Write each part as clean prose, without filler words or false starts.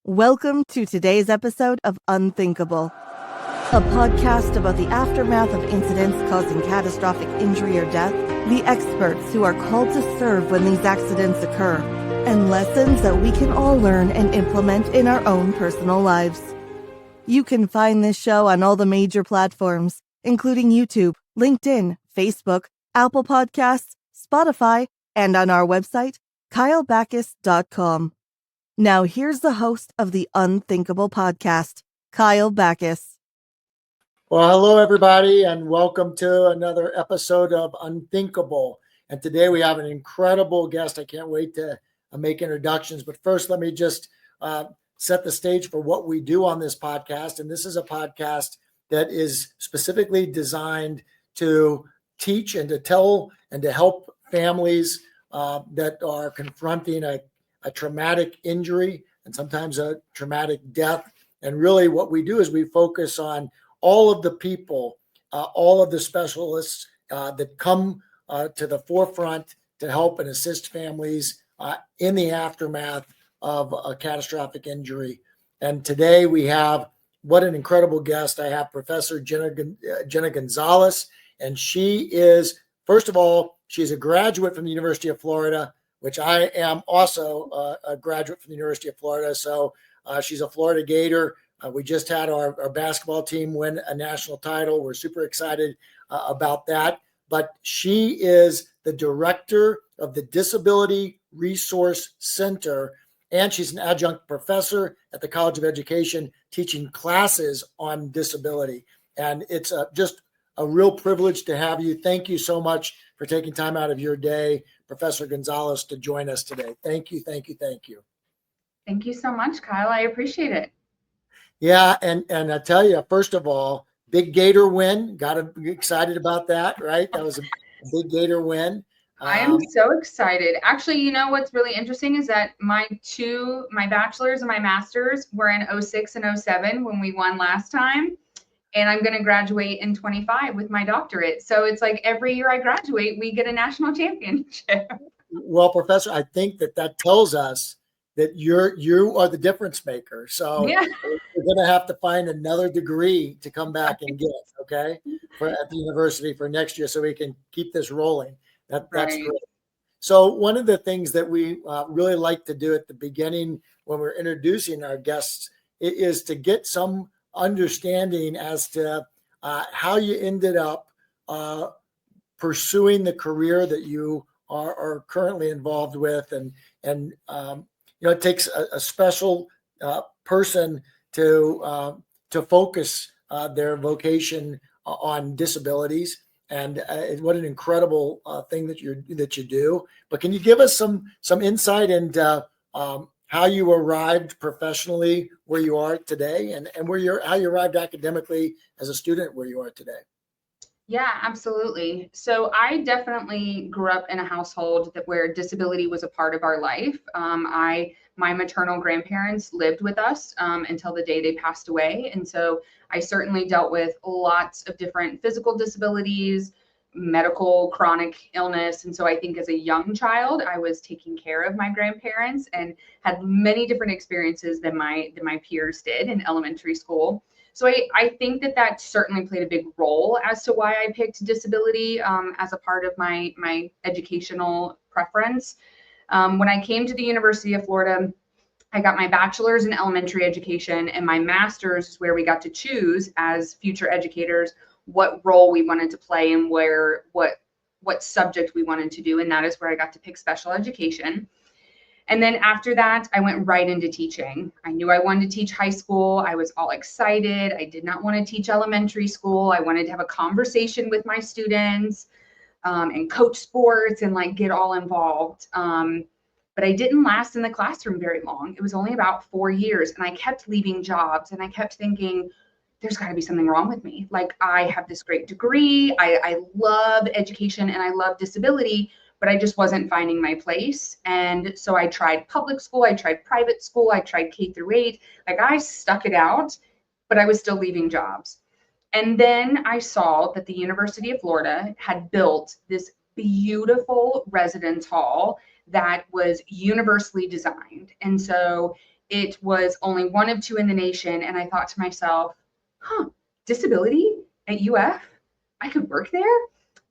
Welcome to today's episode of Unthinkable, a podcast about the aftermath of incidents causing catastrophic injury or death, the experts who are called to serve when these accidents occur, and lessons that we can all learn and implement in our own personal lives. You can find this show on all the major platforms, including YouTube, LinkedIn, Facebook, Apple Podcasts, Spotify, and on our website, kylebachus.com. Now here's the host of the Unthinkable podcast, Kyle Bachus. Well, hello, everybody, and welcome to another episode of Unthinkable. And today we have an incredible guest. I can't wait to make introductions. But first, let me just set the stage for what we do on this podcast. And this is a podcast that is specifically designed to teach and to tell and to help families that are confronting a traumatic injury and sometimes a traumatic death. And really what we do is we focus on all of the people, all of the specialists that come to the forefront to help and assist families in the aftermath of a catastrophic injury. And today we have, what an incredible guest. I have Professor Jenna Gonzalez, and she is, first of all, she's a graduate from the University of Florida, which I am also a graduate from the University of Florida. So she's a Florida Gator. We just had our basketball team win a national title. We're super excited about that. But she is the director of the Disability Resource Center, and she's an adjunct professor at the College of Education teaching classes on disability. And it's just a real privilege to have you. Thank you so much for taking time out of your day, Professor Gonzalez, to join us today. Thank you, thank you, thank you. Thank you so much, Kyle. I appreciate it. Yeah, and I tell you, first of all, big Gator win. Got to be excited about that, right? That was a big Gator win. I am so excited. Actually, you know what's really interesting is that my bachelor's and my master's were in 06 and 07 when we won last time. And I'm going to graduate in 25 with my doctorate. So it's like every year I graduate, we get a national championship. Well, Professor, I think that tells us that you are the difference maker. So yeah. We're going to have to find another degree to come back and get, okay, at the university for next year so we can keep this rolling. That's great. So one of the things that we really like to do at the beginning when we're introducing our guests is to get some understanding as to how you ended up pursuing the career that you are currently involved with, and it takes a special person to focus their vocation on disabilities, and what an incredible thing that you do. But can you give us some insight into how you arrived professionally where you are today, and how you arrived academically as a student where you are today? Yeah, absolutely. So I definitely grew up in a household where disability was a part of our life. My maternal grandparents lived with us until the day they passed away. And so I certainly dealt with lots of different physical disabilities, medical chronic illness. And so I think as a young child, I was taking care of my grandparents and had many different experiences than my peers did in elementary school. So I think that certainly played a big role as to why I picked disability as a part of my educational preference. When I came to the University of Florida, I got my bachelor's in elementary education, and my master's is where we got to choose as future educators what role we wanted to play and what subject we wanted to do. And that is where I got to pick special education. And then after that, I went right into teaching. I knew I wanted to teach high school. I was all excited. I did not want to teach elementary school. I wanted to have a conversation with my students and coach sports and get all involved. But I didn't last in the classroom very long. It was only about 4 years, and I kept leaving jobs, and I kept thinking, there's got to be something wrong with me. I have this great degree. I love education and I love disability, but I just wasn't finding my place. And so I tried public school, I tried private school, I tried K-8. I stuck it out, but I was still leaving jobs. And then I saw that the University of Florida had built this beautiful residence hall that was universally designed. And so it was only one of two in the nation. And I thought to myself, disability at UF? I could work there?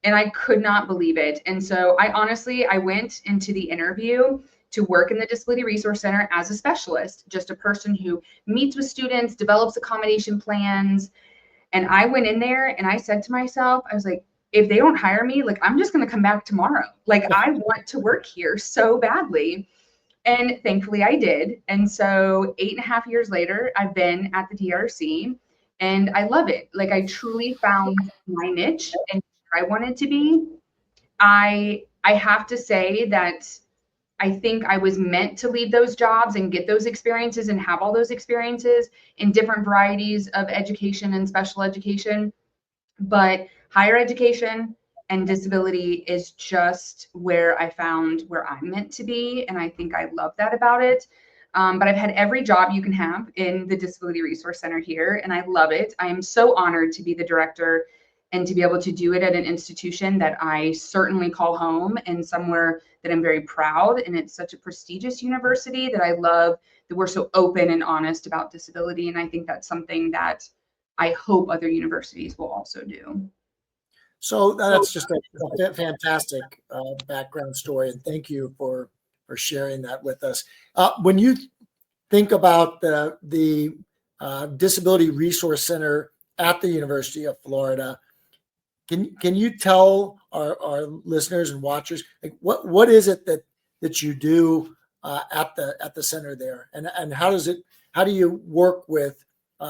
And I could not believe it. And so I went into the interview to work in the Disability Resource Center as a specialist, just a person who meets with students, develops accommodation plans. And I went in there and I said to myself, I was like, if they don't hire me, like, I'm just going to come back tomorrow. Like, I want to work here so badly. And thankfully I did. And so 8.5 years later, I've been at the DRC and I love it. Like, I truly found my niche and where I wanted to be. I have to say that I think I was meant to leave those jobs and get those experiences and have all those experiences in different varieties of education and special education. But higher education and disability is just where I found where I'm meant to be. And I think I love that about it. But I've had every job you can have in the Disability Resource Center here, and I love it. I am so honored to be the director and to be able to do it at an institution that I certainly call home and somewhere that I'm very proud. And it's such a prestigious university that I love that we're so open and honest about disability. And I think that's something that I hope other universities will also do. So that's just a fantastic background story, and thank you for sharing that with us. When you think about the Disability Resource Center at the University of Florida, can you tell our listeners and watchers, like, what is it that you do at the center there, and how do you work with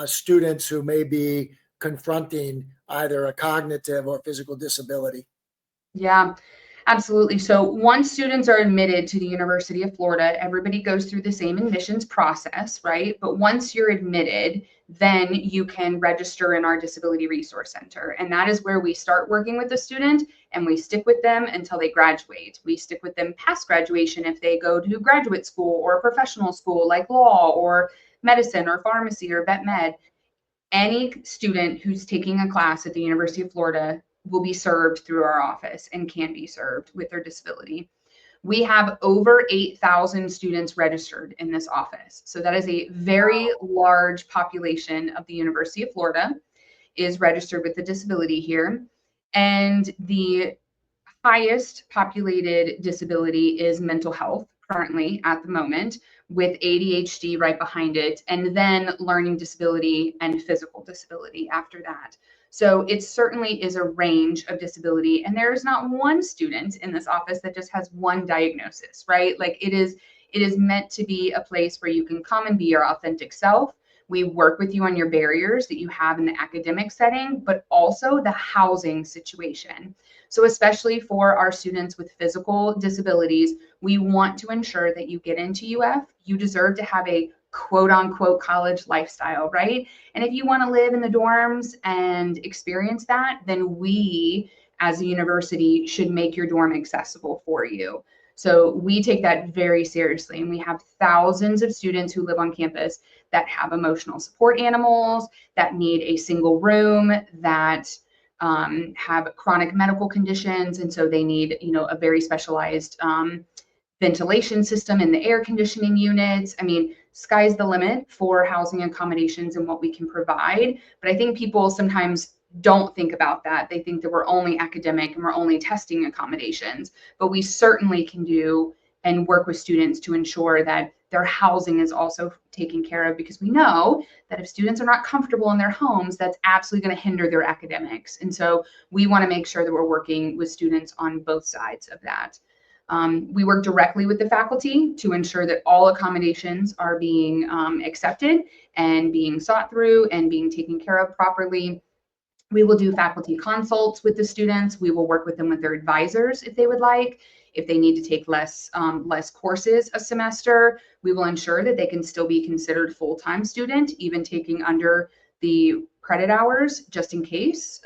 students who may be confronting either a cognitive or physical disability? Yeah, absolutely. So once students are admitted to the University of Florida, everybody goes through the same admissions process, right? But once you're admitted, then you can register in our Disability Resource Center. And that is where we start working with the student and we stick with them until they graduate. We stick with them past graduation if they go to graduate school or a professional school like law or medicine or pharmacy or vet med. Any student who's taking a class at the University of Florida will be served through our office and can be served with their disability. We have over 8,000 students registered in this office. So that is a very large population of the University of Florida is registered with a disability here. And the highest populated disability is mental health currently at the moment, with ADHD right behind it, and then learning disability and physical disability after that. So it certainly is a range of disability, and there is not one student in this office that just has one diagnosis, right? Like, it is meant to be a place where you can come and be your authentic self. We work with you on your barriers that you have in the academic setting, but also the housing situation. So especially for our students with physical disabilities, we want to ensure that you get into UF. You deserve to have a quote unquote college lifestyle, right? And if you want to live in the dorms and experience that, then we as a university should make your dorm accessible for you. So we take that very seriously, and we have thousands of students who live on campus that have emotional support animals, that need a single room, that have chronic medical conditions, and so they need, a very specialized ventilation system in the air conditioning units. I mean, sky's the limit for housing accommodations and what we can provide. But I think people sometimes don't think about that. They think that we're only academic and we're only testing accommodations, but we certainly can do and work with students to ensure that their housing is also taken care of, because we know that if students are not comfortable in their homes, that's absolutely going to hinder their academics. And so we want to make sure that we're working with students on both sides of that. We work directly with the faculty to ensure that all accommodations are being accepted and being sought through and being taken care of properly. We will do faculty consults with the students. We will work with them with their advisors if they would like. If they need to take less courses a semester, we will ensure that they can still be considered full-time student, even taking under the credit hours, just in case,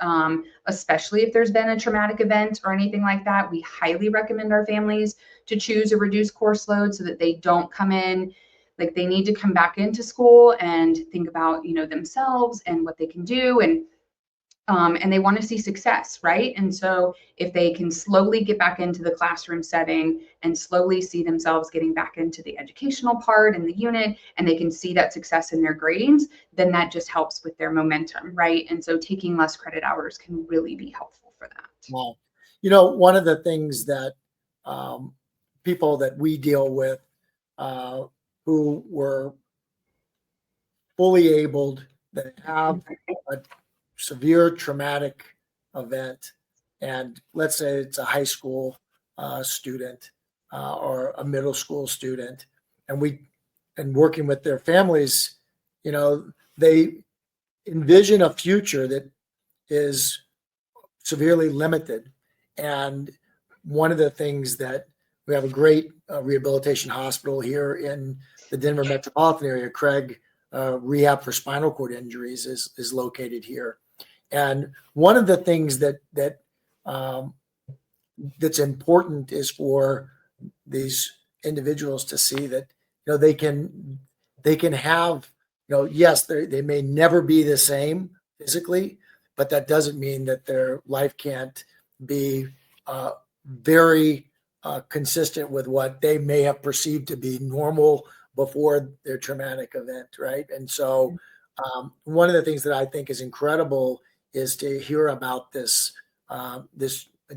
especially if there's been a traumatic event or anything like that. We highly recommend our families to choose a reduced course load so that they don't come in like they need to come back into school and think about, themselves and what they can do. And and they want to see success, right? And so if they can slowly get back into the classroom setting and slowly see themselves getting back into the educational part and the unit, and they can see that success in their gradings, then that just helps with their momentum, right? And so taking less credit hours can really be helpful for that. Well, one of the things that people that we deal with who were fully abled, that have a severe traumatic event, and let's say it's a high school student or a middle school student, and working with their families, they envision a future that is severely limited. And one of the things that we have a great rehabilitation hospital here in the Denver metropolitan area. Craig Rehab for Spinal Cord Injuries is located here. And one of the things that's important is for these individuals to see that they can have, yes, they may never be the same physically, but that doesn't mean that their life can't be very consistent with what they may have perceived to be normal before their traumatic event, right? And so one of the things that I think is incredible is to hear about this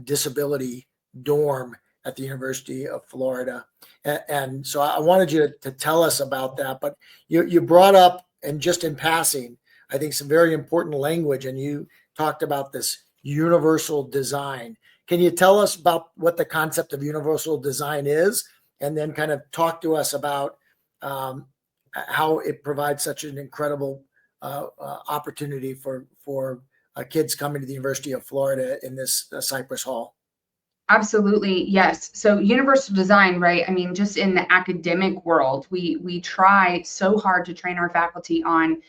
disability dorm at the University of Florida. And so I wanted you to tell us about that, but you brought up, and just in passing, I think some very important language, and you talked about this universal design. Can you tell us about what the concept of universal design is, and then kind of talk to us about how it provides such an incredible opportunity for kids coming to the University of Florida in this Cypress Hall? Absolutely, yes. So universal design, right? I mean, just in the academic world, we try so hard to train our faculty on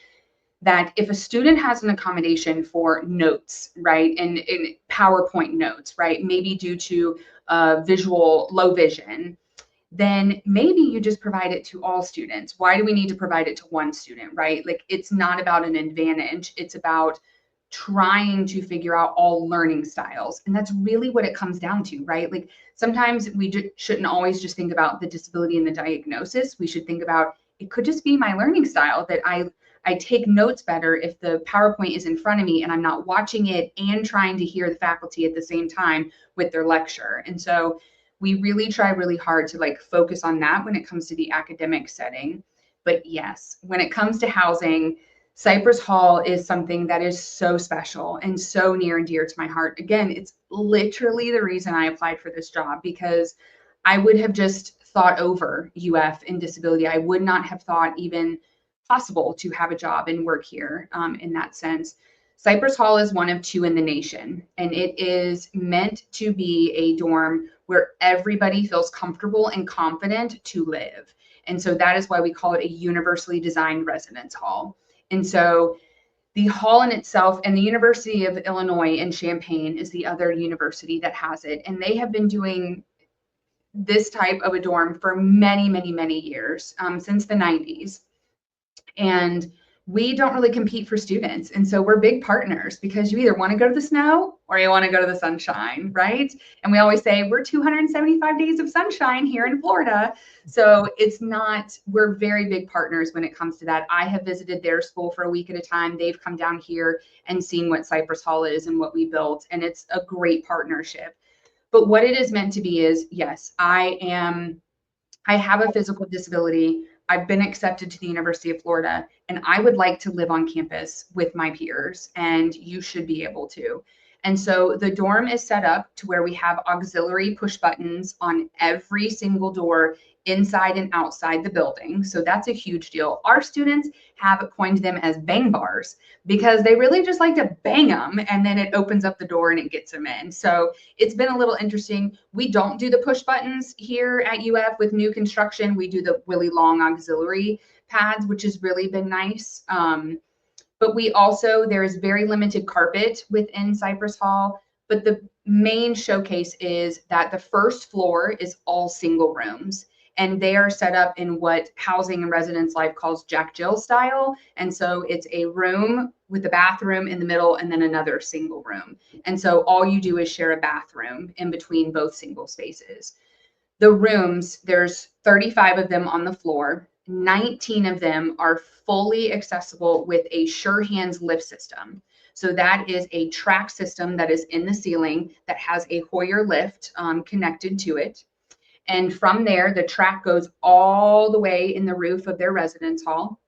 that. If a student has an accommodation for notes, right, and PowerPoint notes, right, maybe due to visual low vision, then maybe you just provide it to all students. Why do we need to provide it to one student, right? Like, it's not about an advantage. It's about trying to figure out all learning styles. And that's really what it comes down to, right? Like, sometimes we shouldn't always just think about the disability and the diagnosis. We should think about, it could just be my learning style, that I take notes better if the PowerPoint is in front of me and I'm not watching it and trying to hear the faculty at the same time with their lecture. And so we really try really hard to focus on that when it comes to the academic setting. But yes, when it comes to housing, Cypress Hall is something that is so special and so near and dear to my heart. Again, it's literally the reason I applied for this job, because I would have just thought over UF and disability. I would not have thought even possible to have a job and work here in that sense. Cypress Hall is one of 2 in the nation, and it is meant to be a dorm where everybody feels comfortable and confident to live. And so that is why we call it a universally designed residence hall. And so the hall in itself, and the University of Illinois in Champaign is the other university that has it. And they have been doing this type of a dorm for many, many, many years, since the 90s. And we don't really compete for students. And so we're big partners, because you either want to go to the snow or you want to go to the sunshine, right? And we always say we're 275 days of sunshine here in Florida. So we're very big partners when it comes to that. I have visited their school for a week at a time. They've come down here and seen what Cypress Hall is and what we built. And it's a great partnership. But what it is meant to be is, yes, I have a physical disability. I've been accepted to the University of Florida, and I would like to live on campus with my peers, and you should be able to. And so the dorm is set up to where we have auxiliary push buttons on every single door inside and outside the building. So that's a huge deal. Our students have coined them as bang bars, because they really just like to bang them, and then it opens up the door and it gets them in. So it's been a little interesting. We don't do the push buttons here at UF with new construction. We do the really long auxiliary pads, which has really been nice. But there is very limited carpet within Cypress Hall. But the main showcase is that the first floor is all single rooms. And they are set up in what Housing and Residence Life calls Jack Jill style. And so it's a room with a bathroom in the middle and then another single room. And so all you do is share a bathroom in between both single spaces. The rooms, there's 35 of them on the floor. 19 of them are fully accessible with a Sure Hands lift system. So that is a track system that is in the ceiling that has a Hoyer lift connected to it. And from there, the track goes all the way in the roof of their residence hall,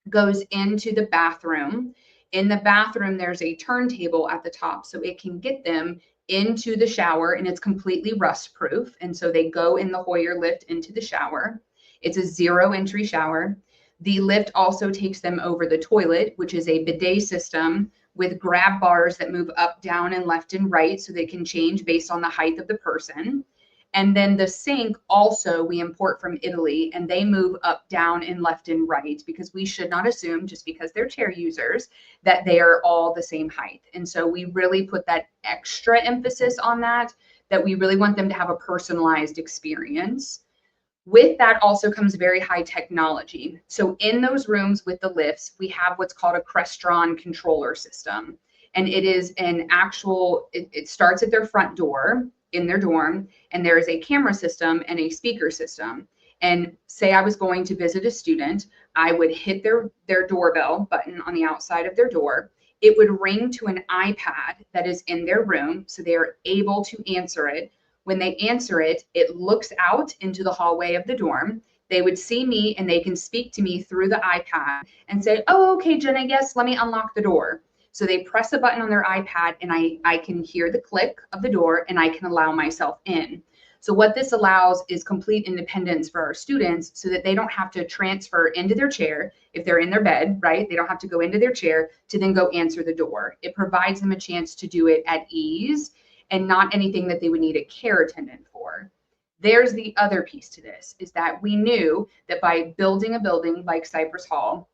goes into the bathroom. In the bathroom, there's a turntable at the top, so it can get them into the shower, and it's completely rust proof. And so they go in the Hoyer lift into the shower. It's a 0 entry shower. The lift also takes them over the toilet, which is a bidet system with grab bars that move up, down, and left and right, so they can change based on the height of the person. And then the sink also we import from Italy, and they move up, down, and left and right, because we should not assume just because they're chair users that they are all the same height. And so we really put that extra emphasis on that we really want them to have a personalized experience. With that also comes very high technology. So in those rooms with the lifts, we have what's called a Crestron controller system. And it is an actual, it starts at their front door in their dorm, and there is a camera system and a speaker system. And say I was going to visit a student, I would hit their doorbell button on the outside of their door. It would ring to an iPad that is in their room, so they are able to answer it. When they answer it, it looks out into the hallway of the dorm. They would see me, and they can speak to me through the iPad and say, "Oh, okay, Jenna, yes, let me unlock the door." So they press a button on their iPad, and I can hear the click of the door, and I can allow myself in. So what this allows is complete independence for our students, so that they don't have to transfer into their chair if they're in their bed, right? They don't have to go into their chair to then go answer the door. It provides them a chance to do it at ease and not anything that they would need a care attendant for. There's the other piece to this, is that we knew that by building a building like Cypress Hall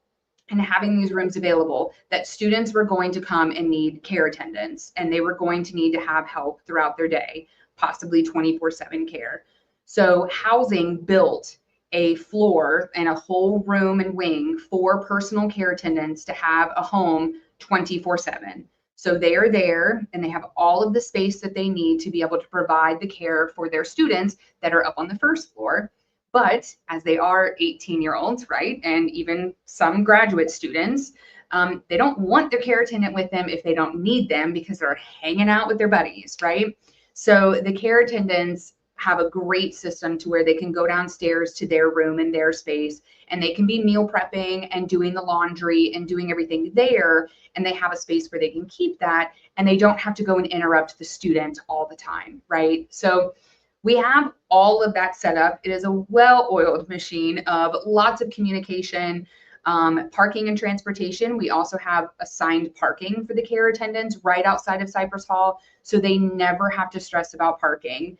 and having these rooms available, that students were going to come and need care attendants, and they were going to need to have help throughout their day, possibly 24/7 care. So housing built a floor and a whole room and wing for personal care attendants to have a home 24/7. So they are there, and they have all of the space that they need to be able to provide the care for their students that are up on the first floor. But as they are 18-year-olds, right, and even some graduate students, they don't want their care attendant with them if they don't need them, because they're hanging out with their buddies, right? So the care attendants have a great system to where they can go downstairs to their room and their space, and they can be meal prepping and doing the laundry and doing everything there, and they have a space where they can keep that, and they don't have to go and interrupt the student all the time, right? So we have all of that set up. It is a well-oiled machine of lots of communication, parking and transportation. We also have assigned parking for the care attendants right outside of Cypress Hall, so they never have to stress about parking,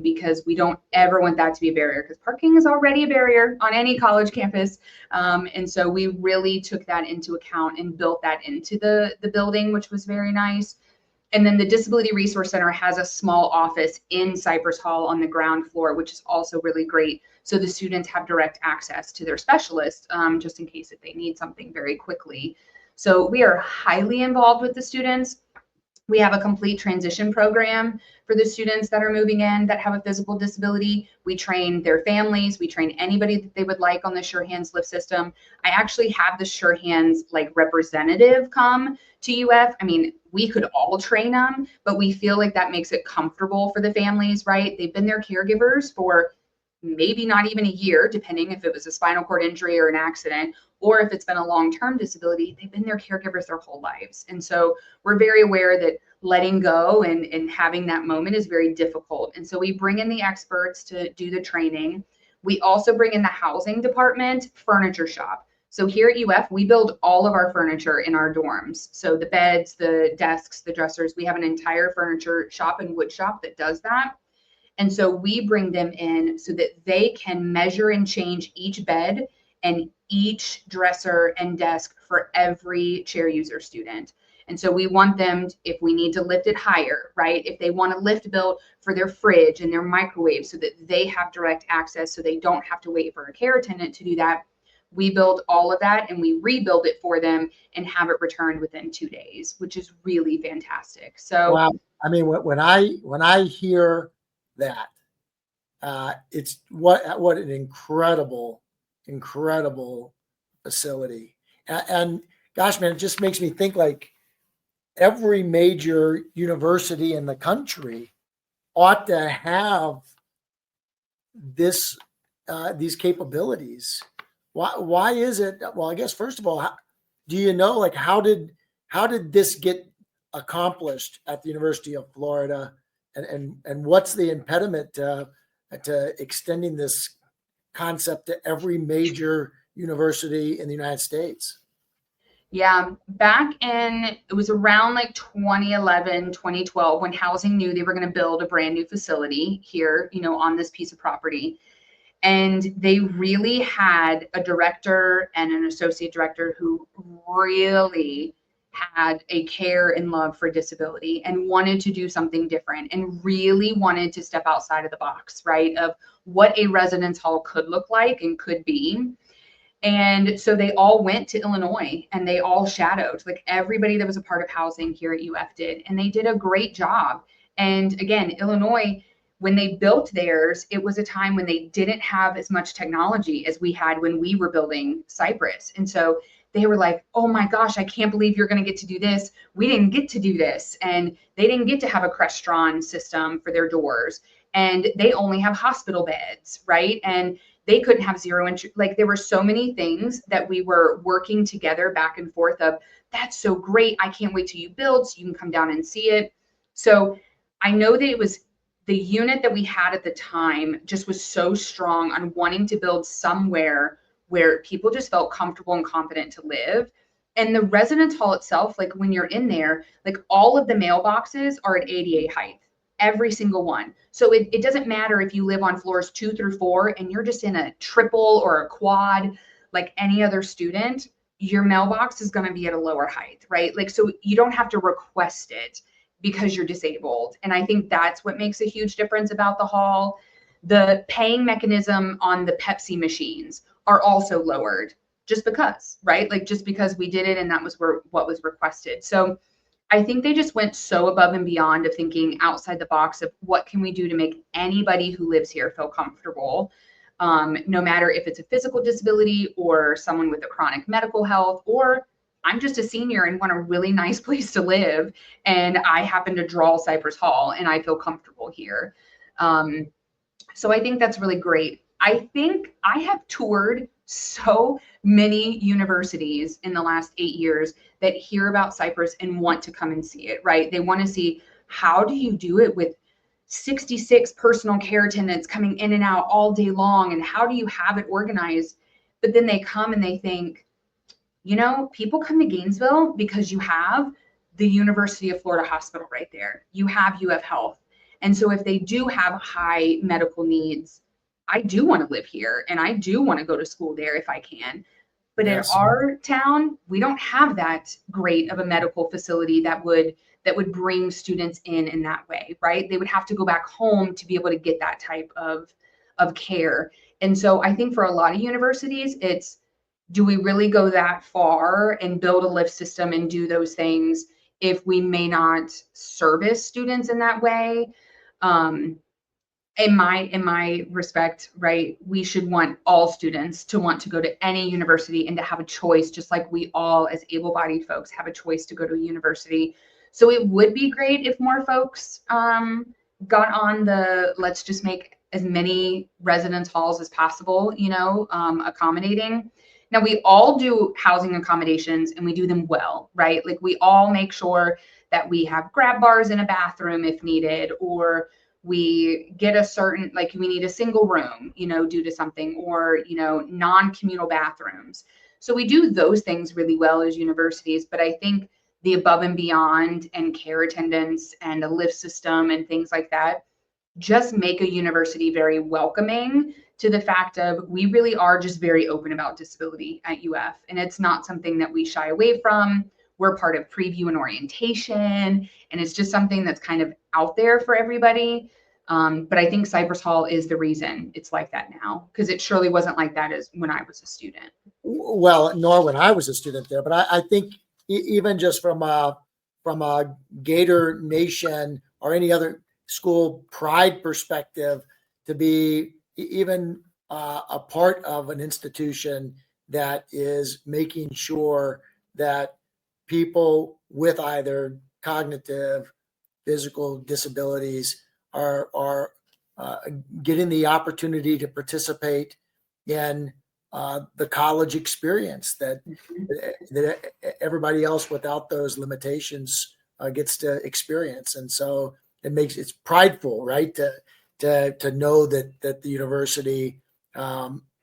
because we don't ever want that to be a barrier, because parking is already a barrier on any college campus. And so we really took that into account and built that into the building, which was very nice. And then the Disability Resource Center has a small office in Cypress Hall on the ground floor, which is also really great. So the students have direct access to their specialist, just in case if they need something very quickly. So we are highly involved with the students. We have a complete transition program for the students that are moving in that have a physical disability. We train their families. We train anybody that they would like on the Sure Hands lift system. I actually have the Sure Hands like representative come to UF. I mean, we could all train them, but we feel like that makes it comfortable for the families, right? They've been their caregivers for maybe not even a year, depending if it was a spinal cord injury or an accident, or if it's been a long-term disability, they've been their caregivers their whole lives. And so we're very aware that letting go and having that moment is very difficult. And so we bring in the experts to do the training. We also bring in the housing department furniture shop. So here at UF, we build all of our furniture in our dorms. So the beds, the desks, the dressers, we have an entire furniture shop and wood shop that does that. And so we bring them in so that they can measure and change each bed and each dresser and desk for every chair user student. And so we want them, if we need to lift it higher, right? If they want a lift built for their fridge and their microwave so that they have direct access so they don't have to wait for a care attendant to do that, we build all of that and we rebuild it for them and have it returned within 2 days, which is really fantastic. So wow. I mean, when I hear that, it's what an incredible facility. And gosh, man, it just makes me think like every major university in the country ought to have these capabilities. Why is it? Well, I guess first of all, do you know, like, how did this get accomplished at the University of Florida, and what's the impediment to extending this concept to every major university in the United States? yeah, back in, it was around like 2011, 2012, when housing knew they were going to build a brand new facility here, on this piece of property. And they really had a director and an associate director who really had a care and love for disability and wanted to do something different and really wanted to step outside of the box, right, of what a residence hall could look like and could be. And so they all went to Illinois and they all shadowed, like everybody that was a part of housing here at UF did. And they did a great job. And again, Illinois, when they built theirs, it was a time when they didn't have as much technology as we had when we were building Cypress. And so they were like, oh my gosh, I can't believe you're going to get to do this. We didn't get to do this. And they didn't get to have a Crestron system for their doors. And they only have hospital beds, right? And they couldn't have zero entry. Like, there were so many things that we were working together back and forth of, that's so great. I can't wait till you build so you can come down and see it. So I know that it was the unit that we had at the time just was so strong on wanting to build somewhere where people just felt comfortable and confident to live. And the residence hall itself, like when you're in there, like all of the mailboxes are at ADA height. Every single one. So it doesn't matter if you live on floors 2 through 4 and you're just in a triple or a quad, like any other student, your mailbox is going to be at a lower height, right? Like, so you don't have to request it because you're disabled. And I think that's what makes a huge difference about the hall. The paying mechanism on the Pepsi machines are also lowered just because, right? Like, just because we did it and that was what was requested. So I think they just went so above and beyond of thinking outside the box of what can we do to make anybody who lives here feel comfortable, no matter if it's a physical disability or someone with a chronic medical health, or I'm just a senior and want a really nice place to live, and I happen to draw Cypress Hall and I feel comfortable here. So I think that's really great. I think I have toured so many universities in the last 8 years that hear about Cypress and want to come and see it, right? They want to see, how do you do it with 66 personal care attendants coming in and out all day long? And how do you have it organized? But then they come and they think, people come to Gainesville because you have the University of Florida Hospital right there. You have UF Health. And so if they do have high medical needs, I do want to live here and I do want to go to school there if I can. But yes, in our town, we don't have that great of a medical facility that would bring students in that way, right? They would have to go back home to be able to get that type of care. And so I think for a lot of universities, it's, do we really go that far and build a lift system and do those things if we may not service students in that way? In my respect, right, we should want all students to want to go to any university and to have a choice, just like we all as able-bodied folks have a choice to go to a university. So it would be great if more folks got on the, let's just make as many residence halls as possible, accommodating. Now, we all do housing accommodations and we do them well, right? Like, we all make sure that we have grab bars in a bathroom if needed, or we get a certain, like, we need a single room, due to something, or, non-communal bathrooms. So we do those things really well as universities, but I think the above and beyond and care attendants and a lift system and things like that just make a university very welcoming to the fact of, we really are just very open about disability at UF. And it's not something that we shy away from. we're part of preview and orientation, and it's just something that's kind of out there for everybody. But I think Cypress Hall is the reason it's like that now, because it surely wasn't like that as when I was a student. Well, nor when I was a student there, but I think even just from a Gator Nation or any other school pride perspective, to be even a part of an institution that is making sure that people with either cognitive, physical disabilities are getting the opportunity to participate in the college experience that everybody else without those limitations gets to experience. And so it's prideful, right? To know that the university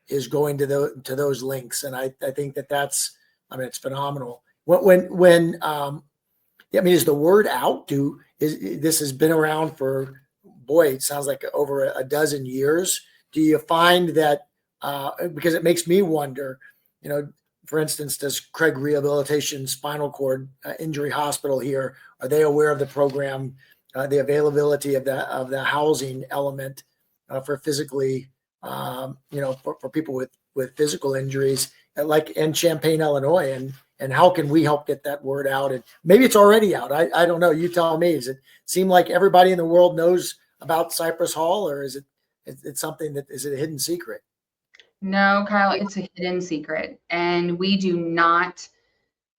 is going to those links. And I think that's, it's phenomenal. Is the word out? This has been around for, boy, it sounds like over a dozen years. Do you find that, because it makes me wonder, for instance, does Craig Rehabilitation Spinal Cord Injury Hospital here, are they aware of the program, the availability of the housing element for physically, for people with physical injuries, like in Champaign, Illinois, and how can we help get that word out? And maybe it's already out. I don't know. You tell me. Does it seem like everybody in the world knows about Cypress Hall, or is it something is it a hidden secret? No, Kyle, it's a hidden secret, and we do not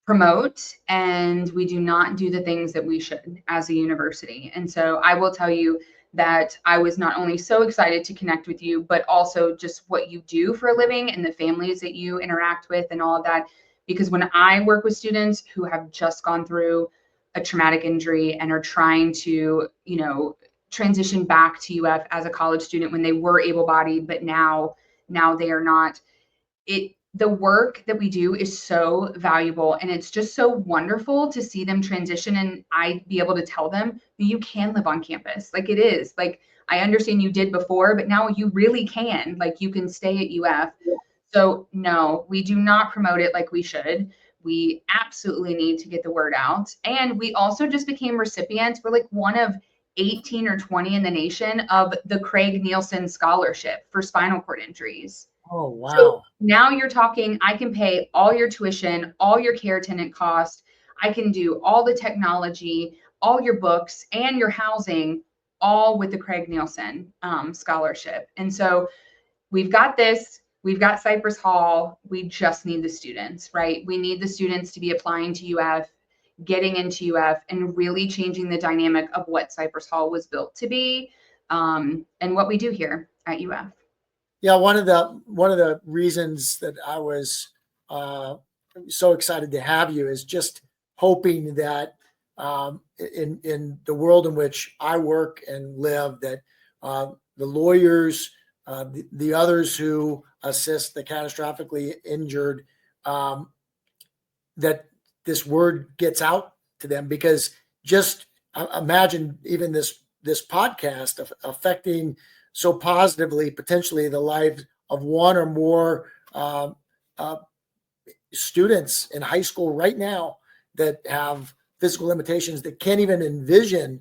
promote and we do not do the things that we should as a university. And so I will tell you that I was not only so excited to connect with you, but also just what you do for a living and the families that you interact with and all of that. Because when I work with students who have just gone through a traumatic injury and are trying to, transition back to UF as a college student when they were able-bodied, but now they are not, the work that we do is so valuable, and it's just so wonderful to see them transition and I be able to tell them you can live on campus. Like, it is like, I understand you did before, but now you really can, like, you can stay at UF. So no, we do not promote it like we should. We absolutely need to get the word out. And we also just became recipients. We're like one of 18 or 20 in the nation of the Craig Nielsen Scholarship for spinal cord injuries. Oh, wow. So now you're talking, I can pay all your tuition, all your care attendant cost. I can do all the technology, all your books, and your housing, all with the Craig Nielsen Scholarship. And so we've got this. We've got Cypress Hall. We just need the students, right? We need the students to be applying to UF, getting into UF, and really changing the dynamic of what Cypress Hall was built to be, and what we do here at UF. Yeah, one of the reasons that I was so excited to have you is just hoping that in the world in which I work and live, that the lawyers, the others who assist the catastrophically injured, that this word gets out to them, because just imagine even this podcast affecting so positively, potentially, the lives of one or more students in high school right now that have physical limitations, that can't even envision,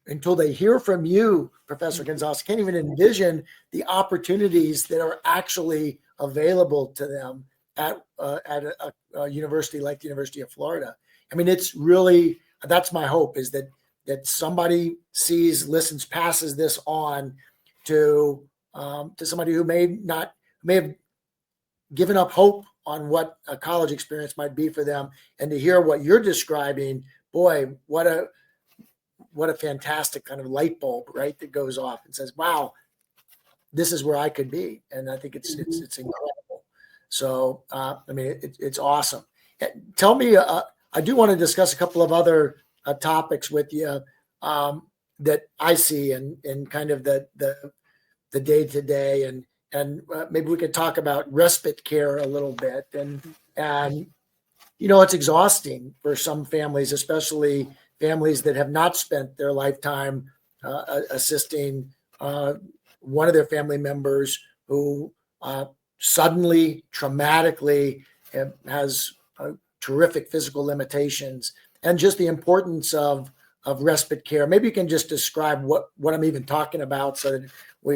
until they hear from you, Professor Gonzalez, can't even envision the opportunities that are actually available to them at a university like the University of Florida. It's really, that's my hope, is that somebody sees, listens, passes this on to somebody who may have given up hope on what a college experience might be for them, and to hear what you're describing. Boy, what a fantastic kind of light bulb, right, that goes off and says, wow, this is where I could be. And I think it's incredible. So, it's awesome. Tell me, I do want to discuss a couple of other topics with you that I see in kind of the day-to-day, and maybe we could talk about respite care a little bit. And it's exhausting for some families, especially families that have not spent their lifetime assisting one of their family members who suddenly, traumatically has terrific physical limitations, and just the importance of respite care. Maybe you can just describe what I'm even talking about so that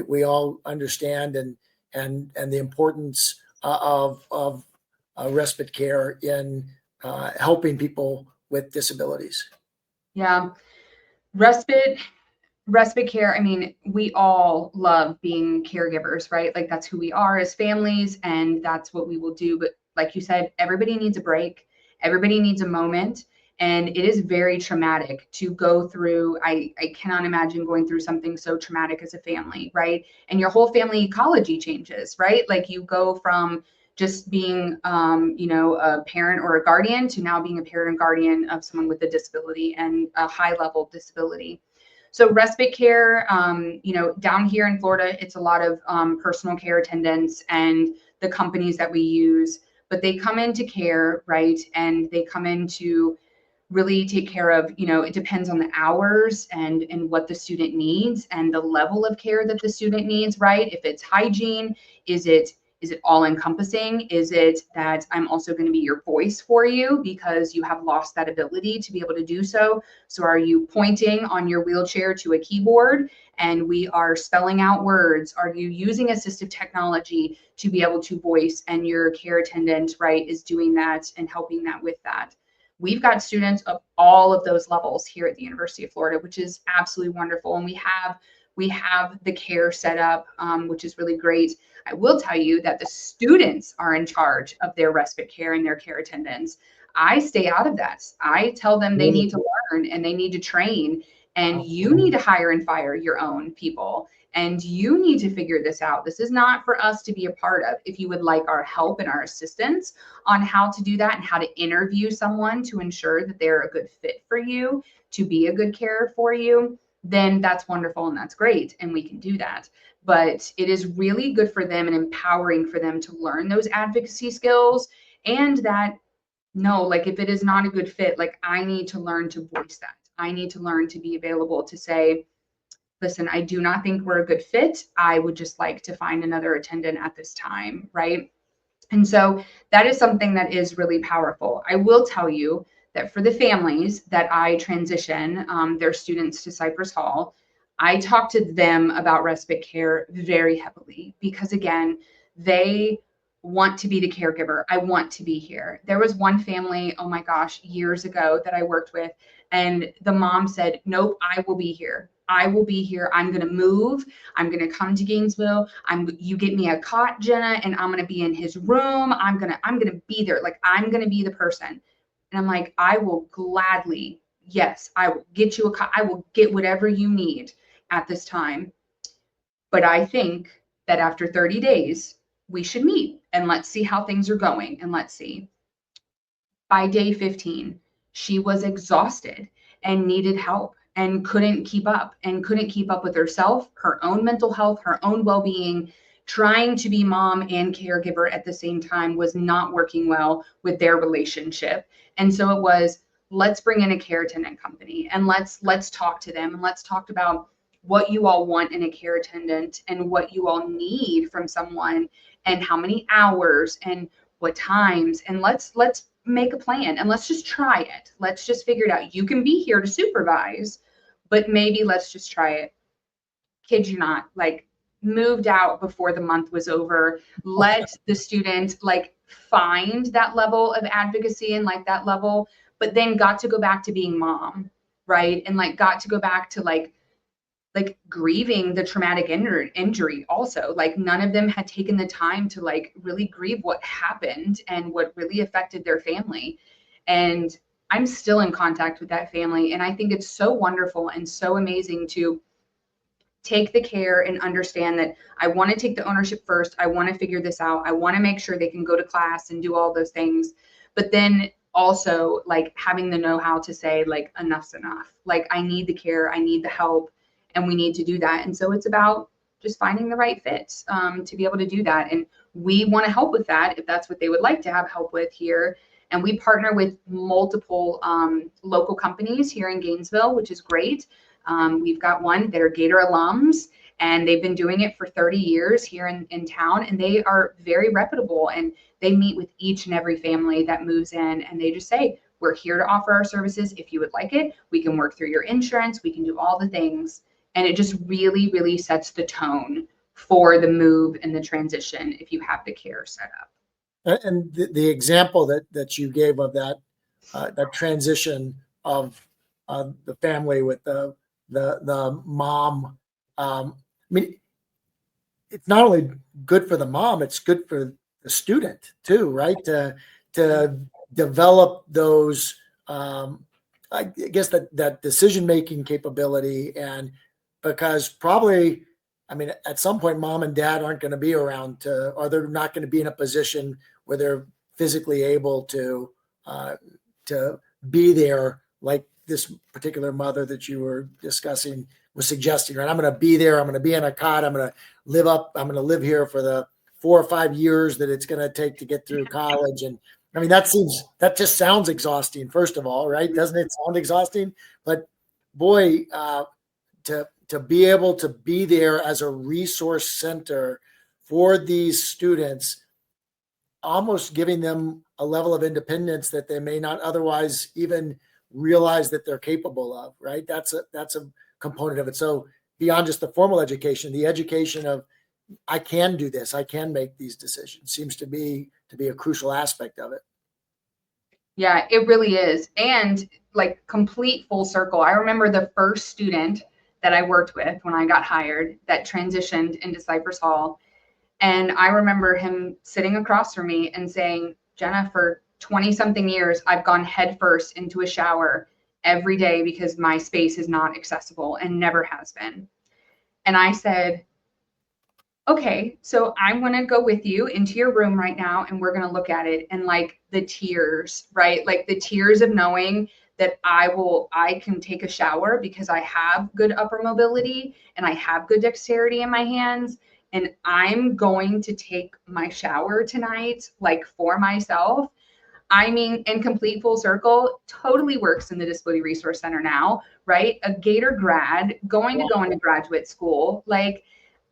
we all understand and the importance of respite care in helping people with disabilities. Yeah. Respite care, I mean, we all love being caregivers, right? Like that's who we are as families, and that's what we will do. But like you said, everybody needs a break, everybody needs a moment. And it is very traumatic to go through. I cannot imagine going through something so traumatic as a family, right? And your whole family ecology changes, right? Like you go from just being, a parent or a guardian to now being a parent and guardian of someone with a disability and a high level disability. So respite care, down here in Florida, it's a lot of personal care attendants and the companies that we use, but they come into care, right? And they come in to really take care of, it depends on the hours and what the student needs and the level of care that the student needs, right? If it's hygiene, is it all encompassing? Is it that I'm also going to be your voice for you because you have lost that ability to be able to do so? So are you pointing on your wheelchair to a keyboard and we are spelling out words? Are you using assistive technology to be able to voice, and your care attendant, right, is doing that and helping that with that? We've got students of all of those levels here at the University of Florida, which is absolutely wonderful. And we have the care set up, which is really great. I will tell you that the students are in charge of their respite care and their care attendants. I stay out of that. I tell them they need to learn and they need to train, and you need to hire and fire your own people. And you need to figure this out. This is not for us to be a part of. If you would like our help and our assistance on how to do that and how to interview someone to ensure that they're a good fit for you, to be a good carer for you, then that's wonderful and that's great. And we can do that. But it is really good for them and empowering for them to learn those advocacy skills, and that, no, like if it is not a good fit, like I need to learn to voice that. I need to learn to be available to say, listen, I do not think we're a good fit. I would just like to find another attendant at this time, right? And so that is something that is really powerful. I will tell you that for the families that I transition their students to Cypress Hall, I talk to them about respite care very heavily because, again, they want to be the caregiver. I want to be here. There was one family, oh my gosh, years ago that I worked with, and the mom said, nope, I will be here. I will be here. I'm going to move. I'm going to come to Gainesville. You get me a cot, Jenna, and I'm going to be in his room. I'm going to be there. Like, I'm going to be the person. And I'm like, I will gladly, yes, I will get you a cot. I will get whatever you need at this time. But I think that after 30 days, we should meet and let's see how things are going. And let's see. By day 15, she was exhausted and needed help and couldn't keep up with herself, her own mental health, her own well-being. Trying to be mom and caregiver at the same time was not working well with their relationship. And so it was, let's bring in a care attendant company and let's talk to them, and let's talk about what you all want in a care attendant and what you all need from someone and how many hours and what times, and let's make a plan and let's just try it. Let's just figure it out. You can be here to supervise, but maybe let's just try it. Kid you not, like, moved out before the month was over. Let the student like find that level of advocacy and like that level, but then got to go back to being mom, right? And like got to go back to like grieving the traumatic injury also. Like none of them had taken the time to like really grieve what happened and what really affected their family. And I'm still in contact with that family. And I think it's so wonderful and so amazing to take the care and understand that I want to take the ownership first. I want to figure this out. I want to make sure they can go to class and do all those things. But then also like having the know-how to say like, enough's enough. Like I need the care, I need the help, and we need to do that. And so it's about just finding the right fit to be able to do that. And we want to help with that if that's what they would like to have help with here. And we partner with multiple local companies here in Gainesville, which is great. We've got one that are Gator alums, and they've been doing it for 30 years here in town, and they are very reputable, and they meet with each and every family that moves in, and they just say, we're here to offer our services. If you would like it, we can work through your insurance, we can do all the things. And it just really, really sets the tone for the move and the transition if you have the care set up. And the example that you gave of that transition of the family with the mom, I mean, it's not only good for the mom, it's good for the student too, right? To develop those, I guess that decision-making capability. And because probably, I mean, at some point, mom and dad aren't going to be around or they're not going to be in a position where they're physically able to be there, like this particular mother that you were discussing was suggesting, right? I'm going to be there. I'm going to be in a cot. I'm going to live here for the 4 or 5 years that it's going to take to get through college. And I mean, that just sounds exhausting, first of all, right? Doesn't it sound exhausting? But boy, to be able to be there as a resource center for these students, almost giving them a level of independence that they may not otherwise even realize that they're capable of, right? That's a component of it. So beyond just the formal education, the education of, I can do this, I can make these decisions, seems to be a crucial aspect of it. Yeah, it really is. And like complete full circle. I remember the first student that I worked with when I got hired that transitioned into Cypress Hall. And I remember him sitting across from me and saying, Jenna, for 20 something years, I've gone headfirst into a shower every day because my space is not accessible and never has been. And I said, okay, so I'm going to go with you into your room right now and we're going to look at it. And like the tears, right? Like the tears of knowing that I can take a shower because I have good upper mobility and I have good dexterity in my hands. And I'm going to take my shower tonight, like for myself. I mean, in complete full circle, totally works in the Disability Resource Center now, right? A Gator grad going to go into graduate school, like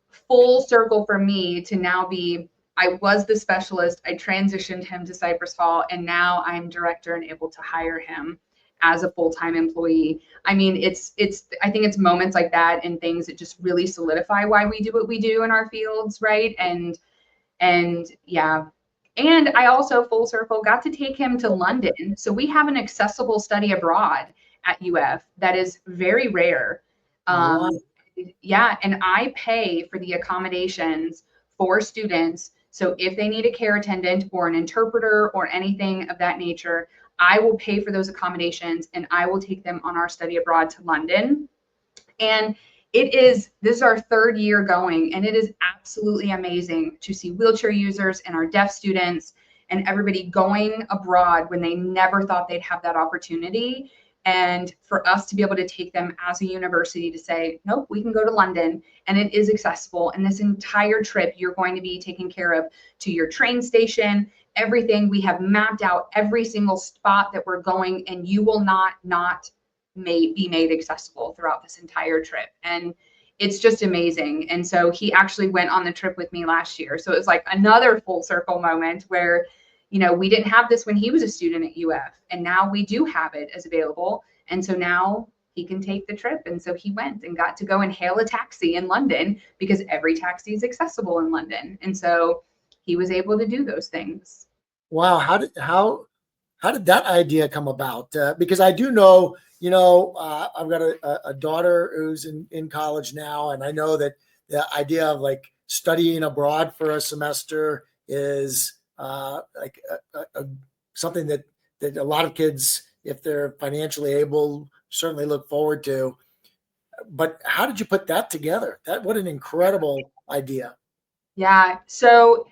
full circle for me to now be, I was the specialist, I transitioned him to Cypress Hall, and now I'm director and able to hire him as a full-time employee. I mean, I think it's moments like that and things that just really solidify why we do what we do in our fields, right? And yeah. And I also, full circle, got to take him to London. So we have an accessible study abroad at UF that is very rare. Yeah, and I pay for the accommodations for students. So if they need a care attendant or an interpreter or anything of that nature, I will pay for those accommodations and I will take them on our study abroad to London. And this is our 3rd year going, and it is absolutely amazing to see wheelchair users and our deaf students and everybody going abroad when they never thought they'd have that opportunity. And for us to be able to take them as a university to say, nope, we can go to London and it is accessible. And this entire trip, you're going to be taken care of to your train station, everything. We have mapped out every single spot that we're going, and you will not be made accessible throughout this entire trip. And it's just amazing. And so he actually went on the trip with me last year. So it was like another full circle moment where, you know, we didn't have this when he was a student at UF, and now we do have it as available. And so now he can take the trip. And so he went and got to go and hail a taxi in London because every taxi is accessible in London. And so he was able to do those things. Wow. How did that idea come about? Because I do know, you know, I've got a daughter who's in college now, and I know that the idea of like studying abroad for a semester is like something that a lot of kids, if they're financially able, certainly look forward to. But how did you put that together? What an incredible idea. Yeah. So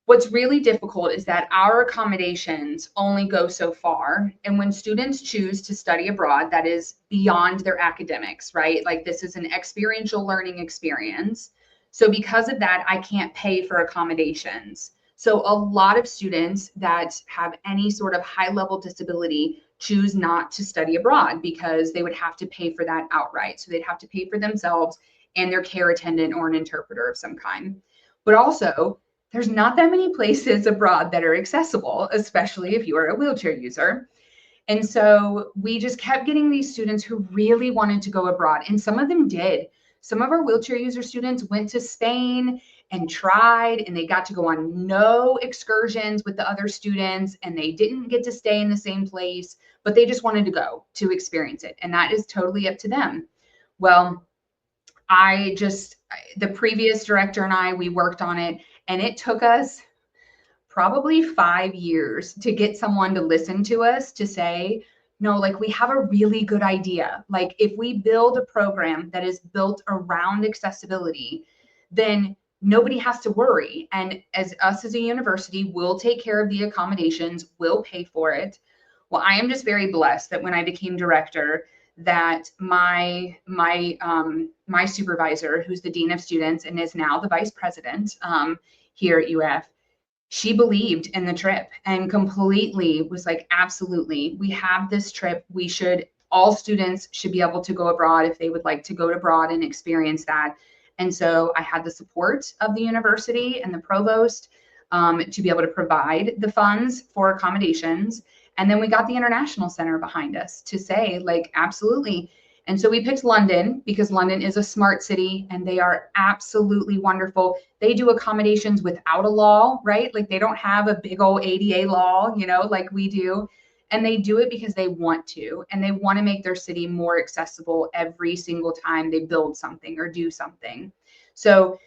what's really difficult is that our accommodations only go so far. And when students choose to study abroad, that is beyond their academics, right? Like this is an experiential learning experience. So because of that, I can't pay for accommodations. So a lot of students that have any sort of high level disability choose not to study abroad because they would have to pay for that outright. So they'd have to pay for themselves and their care attendant or an interpreter of some kind. But also, there's not that many places abroad that are accessible, especially if you are a wheelchair user. And so we just kept getting these students who really wanted to go abroad, and some of them did. Some of our wheelchair user students went to Spain and tried, and they got to go on no excursions with the other students, and they didn't get to stay in the same place, but they just wanted to go to experience it. And that is totally up to them. Well, the previous director and I, we worked on it, and it took us probably 5 years to get someone to listen to us, to say, no, like, we have a really good idea. Like, if we build a program that is built around accessibility, then nobody has to worry. And as a university, we'll take care of the accommodations, we'll pay for it. Well, I am just very blessed that when I became director, that my supervisor, who's the dean of students and is now the vice president here at UF, she believed in the trip and completely was like, absolutely, we have this trip. All students should be able to go abroad if they would like to go abroad and experience that. And so I had the support of the university and the provost to be able to provide the funds for accommodations. And then we got the International Center behind us to say, like, absolutely. And so we picked London because London is a smart city and they are absolutely wonderful. They do accommodations without a law, right? Like, they don't have a big old ADA law, like we do. And they do it because they want to, and they want to make their city more accessible every single time they build something or do something. So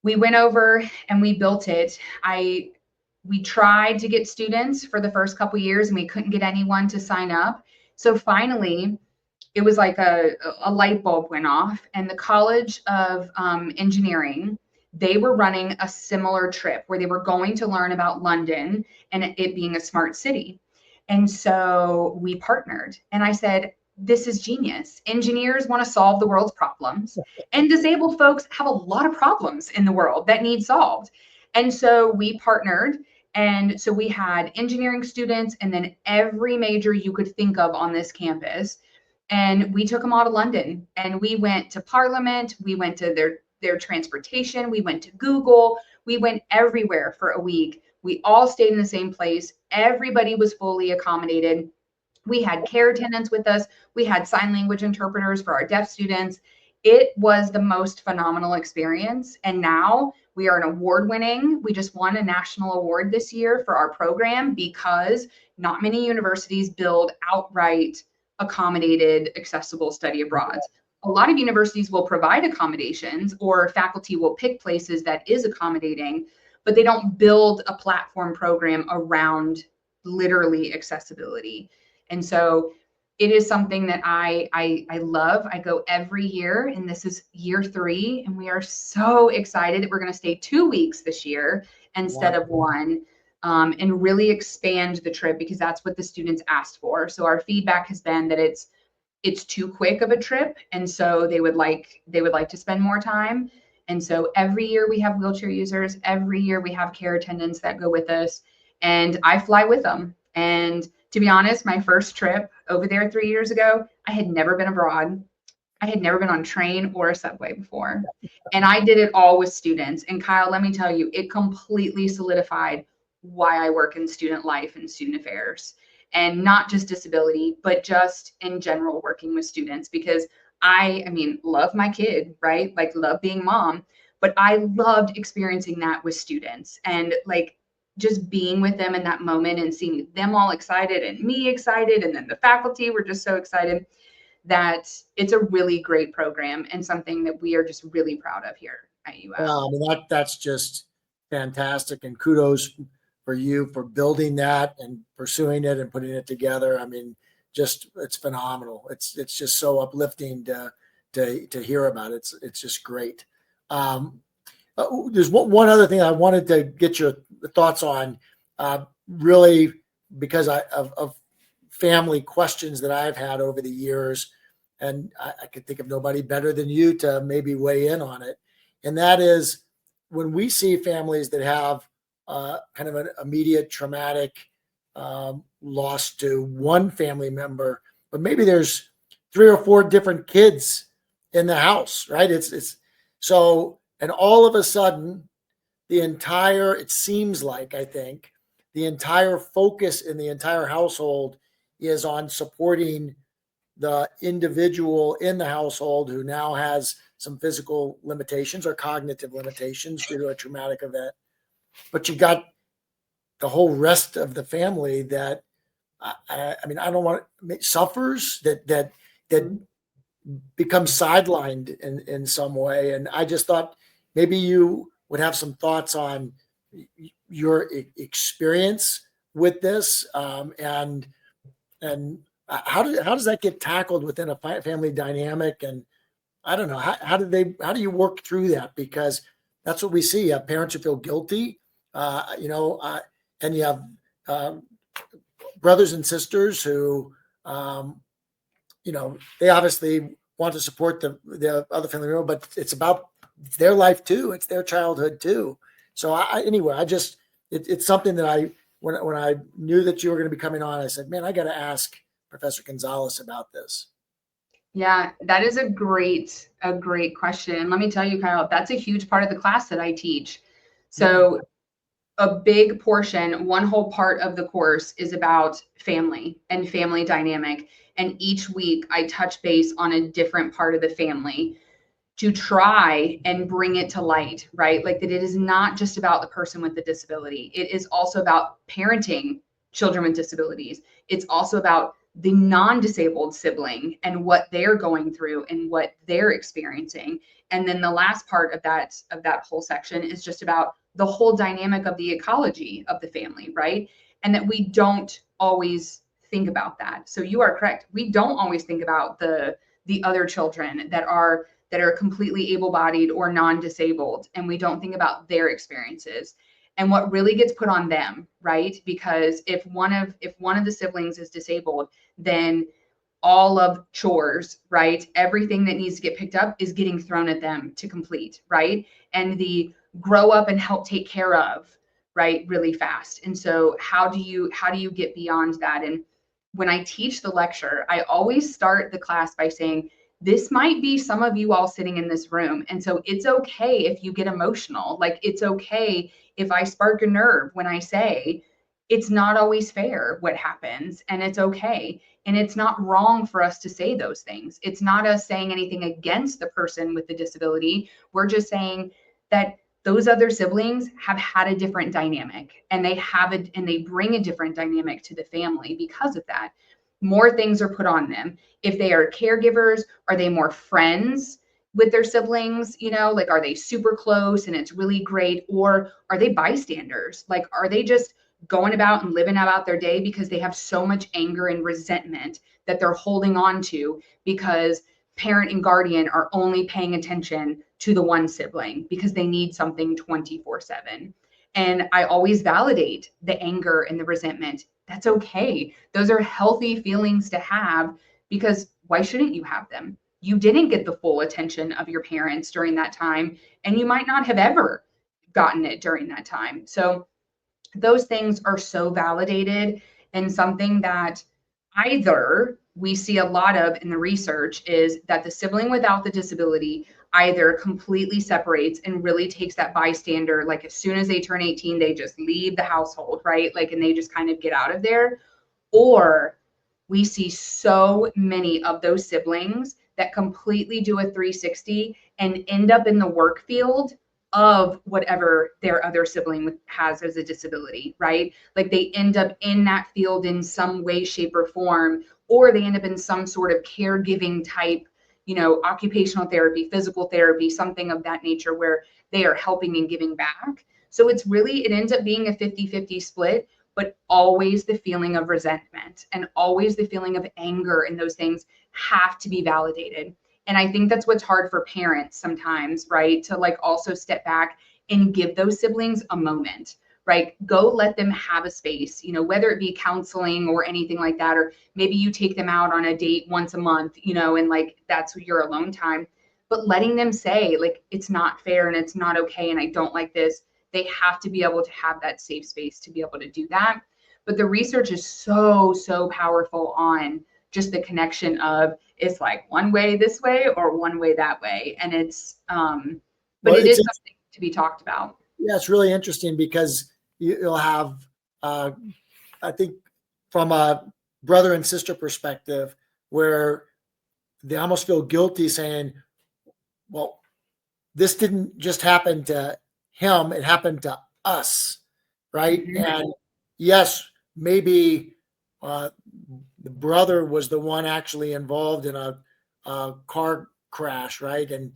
we went over and we built it. We tried to get students for the first couple of years and we couldn't get anyone to sign up. So finally, it was like a light bulb went off, and the College of Engineering, they were running a similar trip where they were going to learn about London and it being a smart city. And so we partnered, and I said, this is genius. Engineers want to solve the world's problems, and disabled folks have a lot of problems in the world that need solved. And so we partnered. And so we had engineering students and then every major you could think of on this campus. And we took them all to London, and we went to Parliament. We went to their transportation. We went to Google. We went everywhere for a week. We all stayed in the same place. Everybody was fully accommodated. We had care attendants with us. We had sign language interpreters for our deaf students. It was the most phenomenal experience. And now we are an award-winning. We just won a national award this year for our program because not many universities build outright accommodated, accessible study abroad. A lot of universities will provide accommodations, or faculty will pick places that is accommodating, but they don't build a platform program around literally accessibility. And so it is something that I love. I go every year, and this is year 3, and we are so excited that we're going to stay 2 weeks this year instead of 1. And really expand the trip because that's what the students asked for. So our feedback has been that it's too quick of a trip, and so they would like to spend more time. And so every year we have wheelchair users, every year we have care attendants that go with us, and I fly with them. And to be honest, my first trip over there 3 years ago, I had never been abroad. I had never been on a train or a subway before, and I did it all with students. And Kyle, let me tell you, it completely solidified why I work in student life and student affairs, and not just disability, but just in general working with students, because I mean, love my kid, right? Like, love being mom, but I loved experiencing that with students, and like just being with them in that moment and seeing them all excited and me excited. And then the faculty were just so excited. That it's a really great program and something that we are just really proud of here at UF. Well, I mean, that's just fantastic, and kudos for you for building that and pursuing it and putting it together. I mean, just it's phenomenal. It's just so uplifting to hear about. It's just great. There's one other thing I wanted to get your thoughts on, really, because of family questions that I've had over the years, and I could think of nobody better than you to maybe weigh in on it. And that is, when we see families that have kind of an immediate traumatic loss to one family member, but maybe there's 3 or 4 different kids in the house, right? It's So, and all of a sudden, it seems like, I think, the entire focus in the entire household is on supporting the individual in the household who now has some physical limitations or cognitive limitations due to a traumatic event. But you got the whole rest of the family that, I mean, I don't want to suffers that becomes sidelined in some way. And I just thought maybe you would have some thoughts on your experience with this, and how does that get tackled within a family dynamic? And I don't know, how do you work through that? Because that's what we see. You have parents who feel guilty, and you have brothers and sisters who, they obviously want to support the other family member, but it's about their life too. It's their childhood too. So it's something that when I knew that you were going to be coming on, I said, man, I got to ask Professor Gonzalez about this. Yeah, that is a great question. Let me tell you, Kyle, that's a huge part of the class that I teach. So a big portion, one whole part of the course is about family and family dynamic. And each week I touch base on a different part of the family to try and bring it to light, right? Like that it is not just about the person with the disability. It is also about parenting children with disabilities. It's also about the non-disabled sibling and what they're going through and what they're experiencing. And then the last part of that whole section is just about the whole dynamic of the ecology of the family, right? And that we don't always think about that. So you are correct. We don't always think about the other children that are completely able-bodied or non-disabled, and we don't think about their experiences and what really gets put on them, right? Because if one of the siblings is disabled, then all of chores, right? Everything that needs to get picked up is getting thrown at them to complete, right? And the grow up and help take care of, right, really fast. And so how do you get beyond that? And when I teach the lecture, I always start the class by saying, this might be some of you all sitting in this room. And so it's okay if you get emotional. Like it's okay if I spark a nerve when I say it's not always fair what happens, and it's okay. And it's not wrong for us to say those things. It's not us saying anything against the person with the disability. We're just saying that those other siblings have had a different dynamic, and they bring a different dynamic to the family because of that. More things are put on them. If they are caregivers, are they more friends with their siblings? Like, are they super close and it's really great? Or are they bystanders? Like, are they just going about and living about their day because they have so much anger and resentment that they're holding on to because parent and guardian are only paying attention to the one sibling because they need something 24/7. And I always validate the anger and the resentment. That's okay. Those are healthy feelings to have, because why shouldn't you have them? You didn't get the full attention of your parents during that time, and you might not have ever gotten it during that time. So those things are so validated, and something that either we see a lot of in the research is that the sibling without the disability either completely separates and really takes that bystander, like as soon as they turn 18, they just leave the household, right? Like, and they just kind of get out of there. Or we see so many of those siblings that completely do a 360 and end up in the work field of whatever their other sibling has as a disability, right? Like they end up in that field in some way, shape, or form, or they end up in some sort of caregiving type, occupational therapy, physical therapy, something of that nature where they are helping and giving back. So it ends up being a 50-50 split, but always the feeling of resentment and always the feeling of anger, and those things have to be validated. And I think that's what's hard for parents sometimes, right? To like also step back and give those siblings a moment, right? Go let them have a space, whether it be counseling or anything like that, or maybe you take them out on a date once a month, and like that's your alone time. But letting them say, like, it's not fair and it's not okay and I don't like this. They have to be able to have that safe space to be able to do that. But the research is so, so powerful on just the connection of, it's like one way this way or one way that way. And but Well, it is something to be talked about. Yeah, it's really interesting because you'll have, I think, from a brother and sister perspective, where they almost feel guilty saying, well, this didn't just happen to him, it happened to us, right? Mhm. And yes, maybe the brother was the one actually involved in a car crash, right? And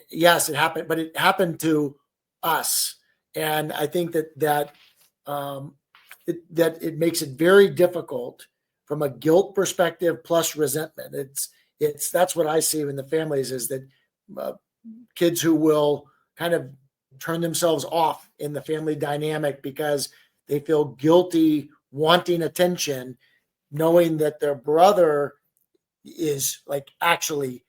yes, it happened, but it happened to us. And I think um, that it makes it very difficult from a guilt perspective plus resentment. That's what I see in the families, is that uh, kids who will kind of turn themselves off in the family dynamic because they feel guilty wanting attention, knowing that their brother is like actually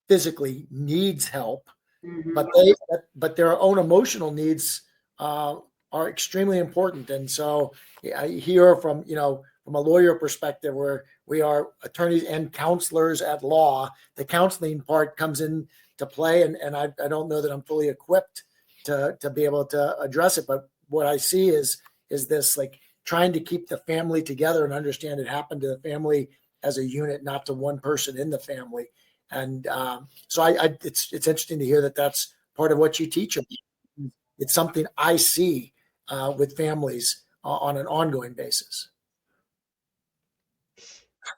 physically needs help, Mhm. but their own emotional needs are extremely important. And so I hear from from a lawyer perspective, where we are attorneys and counselors at law, the counseling part comes in to play, and I don't know that I'm fully equipped to be able to address it. But what I see is this, like, trying to keep the family together and understand it happened to the family as a unit, not to one person in the family. And so it's interesting to hear that that's part of what you teach them. It's something I see with families on an ongoing basis.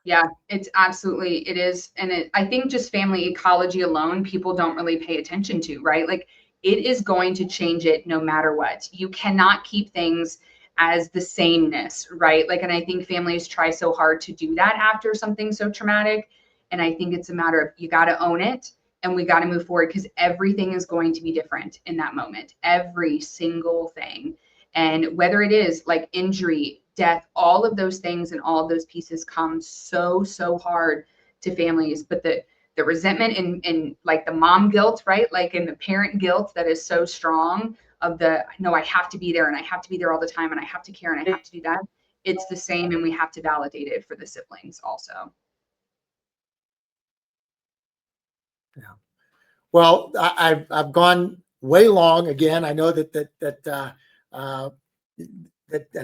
Yeah, it's absolutely, it is. And I think just family ecology alone, people don't really pay attention to, right? Like, it is going to change it no matter what. You cannot keep things as the sameness, right? Like, and I think families try so hard to do that after something so traumatic. And I think it's a matter of, you got to own it and we got to move forward, because everything is going to be different in that moment, every single thing. And whether it is like injury, death, all of those things and all of those pieces come so hard to families. But the resentment and like the mom guilt, right? Like, in the parent guilt that is so strong, of the, no, I have to be there and I have to be there all the time and I have to care and I have to do that. It's the same, and we have to validate it for the siblings also. Yeah. Well, I've gone way long again. I know that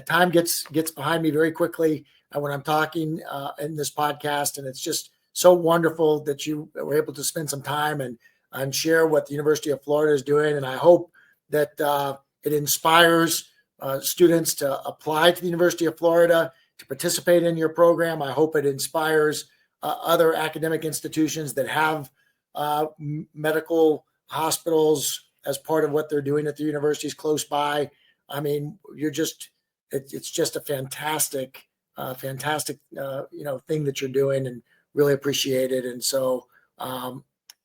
time gets behind me very quickly when I'm talking in this podcast, and it's just so wonderful that you were able to spend some time and share what the University of Florida is doing. And I hope that it inspires students to apply to the University of Florida, to participate in your program. I hope it inspires other academic institutions that have medical hospitals as part of what they're doing at the universities close by. I mean, it's just a fantastic thing that you're doing, and really appreciate it. And so,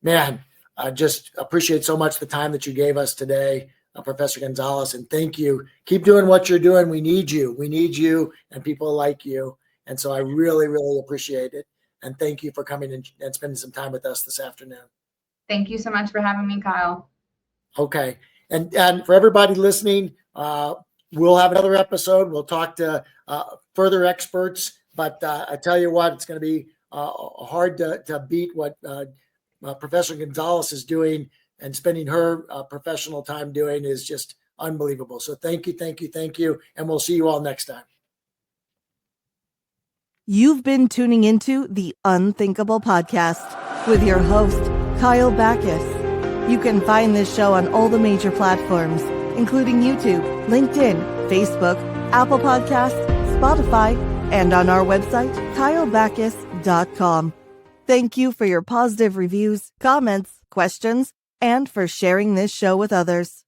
man, I just appreciate so much the time that you gave us today, Professor Gonzalez, and thank you. Keep doing what you're doing. We need you and people like you. And so I really, really appreciate it. And thank you for coming and spending some time with us this afternoon. Thank you so much for having me, Kyle. Okay. And for everybody listening, we'll have another episode. We'll talk to further experts, but I tell you what, it's going to be hard to beat what Professor Gonzalez is doing, and spending her professional time doing is just unbelievable. So thank you. And we'll see you all next time. You've been tuning into the Unthinkable podcast with your host, Kyle Bachus. You can find this show on all the major platforms, including YouTube, LinkedIn, Facebook, Apple Podcasts, Spotify, and on our website, kylebachus.com. Thank you for your positive reviews, comments, questions, and for sharing this show with others.